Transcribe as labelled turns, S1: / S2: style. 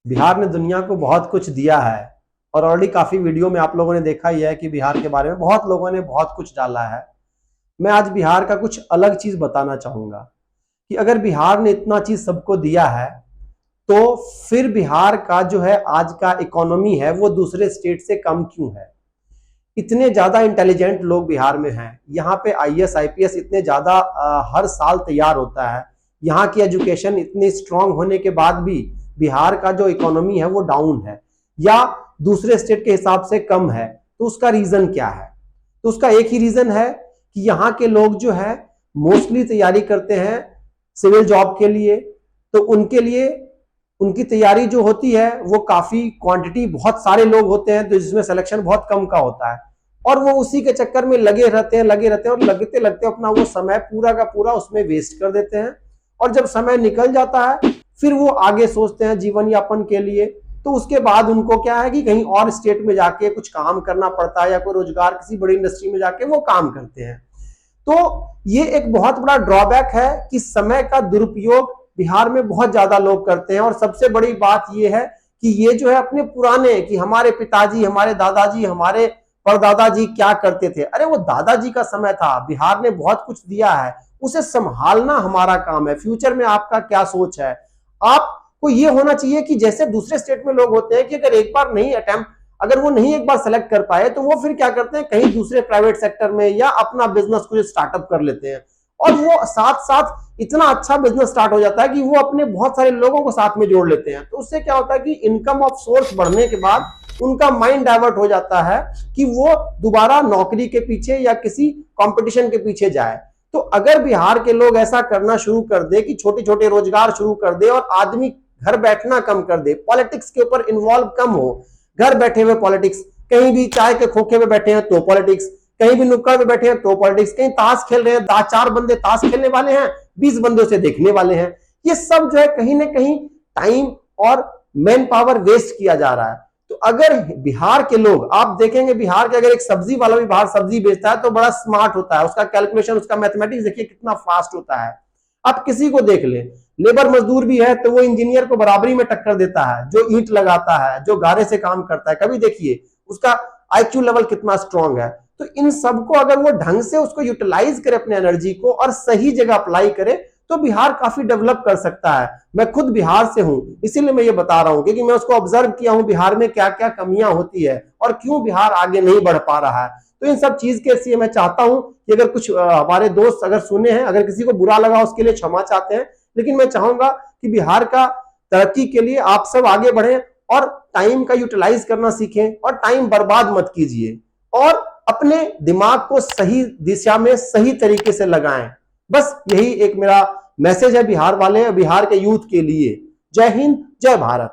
S1: बिहार ने दुनिया को बहुत कुछ दिया है और ऑलरेडी काफी वीडियो में आप लोगों ने देखा ही है कि बिहार के बारे में बहुत लोगों ने बहुत कुछ डाला है। मैं आज बिहार का कुछ अलग चीज बताना चाहूंगा कि अगर बिहार ने इतना चीज सबको दिया है तो फिर बिहार का जो है आज का इकोनॉमी है वो दूसरे स्टेट से कम क्यों है। इतने ज्यादा इंटेलिजेंट लोग बिहार में हैं, यहाँ पे आईएएस आईपीएस इतने ज्यादा हर साल तैयार होता है। यहाँ की एजुकेशन इतनी स्ट्रांग होने के बाद भी बिहार का जो इकोनॉमी है वो डाउन है या दूसरे स्टेट के हिसाब से कम है। तो उसका रीजन क्या है? तो उसका एक ही रीजन है कि यहाँ के लोग जो है मोस्टली तैयारी करते हैं सिविल जॉब के लिए। तो उनके लिए उनकी तैयारी जो होती है वो काफी क्वांटिटी बहुत सारे लोग होते हैं, तो जिसमें सिलेक्शन बहुत कम का होता है और वो उसी के चक्कर में लगे रहते हैं और लगते लगते अपना वो समय पूरा का पूरा उसमें वेस्ट कर देते हैं। और जब समय निकल जाता है फिर वो आगे सोचते हैं जीवन यापन के लिए। तो उसके बाद उनको क्या है कि कहीं और स्टेट में जाके कुछ काम करना पड़ता है या कोई रोजगार किसी बड़ी इंडस्ट्री में जाके वो काम करते हैं। तो ये एक बहुत बड़ा ड्रॉबैक है कि समय का दुरुपयोग बिहार में बहुत ज्यादा लोग करते हैं। और सबसे बड़ी बात ये है कि ये जो है अपने पुराने कि हमारे पिताजी, हमारे दादाजी, हमारे परदादाजी क्या करते थे, अरे वो दादाजी का समय था, बिहार ने बहुत कुछ दिया है, उसे संभालना हमारा काम है। फ्यूचर में आपका क्या सोच है? आपको ये होना चाहिए कि जैसे दूसरे स्टेट में लोग होते हैं कि अगर एक बार नहीं अटेम्प्ट, अगर वो नहीं एक बार सेलेक्ट कर पाए तो वो फिर क्या करते हैं, कहीं दूसरे प्राइवेट सेक्टर में या अपना बिजनेस को स्टार्टअप कर लेते हैं और वो साथ साथ इतना अच्छा बिजनेस स्टार्ट हो जाता है कि वो अपने बहुत सारे लोगों को साथ में जोड़ लेते हैं। तो उससे क्या होता है कि इनकम ऑफ सोर्स बढ़ने के बाद उनका माइंड डाइवर्ट हो जाता है कि वो दोबारा नौकरी के पीछे या किसी कंपटीशन के पीछे जाए। तो अगर बिहार के लोग ऐसा करना शुरू कर दे कि छोटे छोटे रोजगार शुरू कर दे और आदमी घर बैठना कम कर दे, पॉलिटिक्स के ऊपर इन्वॉल्व कम हो, घर बैठे हुए पॉलिटिक्स, कहीं भी चाय के खोखे में बैठे हैं तो पॉलिटिक्स, कहीं भी नुक्कड़ में बैठे हैं तो पॉलिटिक्स, कहीं ताश खेल रहे हैं, 4 बंदे ताश खेलने वाले हैं, 20 बंदों से देखने वाले हैं। ये सब जो है कहीं ना कहीं टाइम और मैन पावर वेस्ट किया जा रहा है। तो अगर बिहार के लोग, आप देखेंगे बिहार के अगर एक सब्जी वाला भी बाहर सब्जी बेचता है तो बड़ा स्मार्ट होता है, उसका कैलकुलेशन, उसका मैथमेटिक्स देखिए कितना फास्ट होता है। आप किसी को देख ले, लेबर मजदूर भी है तो वो इंजीनियर को बराबरी में टक्कर देता है, जो ईंट लगाता है, जो गारे से काम करता है, कभी देखिए उसका आईक्यू लेवल कितना स्ट्रांग है। तो इन सबको अगर वो ढंग से उसको यूटिलाइज करे अपने एनर्जी को और सही जगह अप्लाई करे तो बिहार काफी डेवलप कर सकता है। मैं खुद बिहार से हूं, इसीलिए मैं ये बता रहा हूं क्योंकि मैं उसको ऑब्जर्व किया हूं बिहार में क्या क्या कमियां होती है और क्यों बिहार आगे नहीं बढ़ पा रहा है। तो इन सब चीज के लिए मैं चाहता हूं कि अगर कुछ हमारे दोस्त अगर सुने हैं, अगर किसी को बुरा लगा उसके लिए क्षमा चाहते हैं, लेकिन मैं चाहूंगा कि बिहार का तरक्की के लिए आप सब आगे बढ़े और टाइम का यूटिलाइज करना सीखें और टाइम बर्बाद मत कीजिए और अपने दिमाग को सही दिशा में सही तरीके से लगाएं। बस यही एक मेरा मैसेज है बिहार वाले, बिहार के यूथ के लिए। जय हिंद, जय भारत।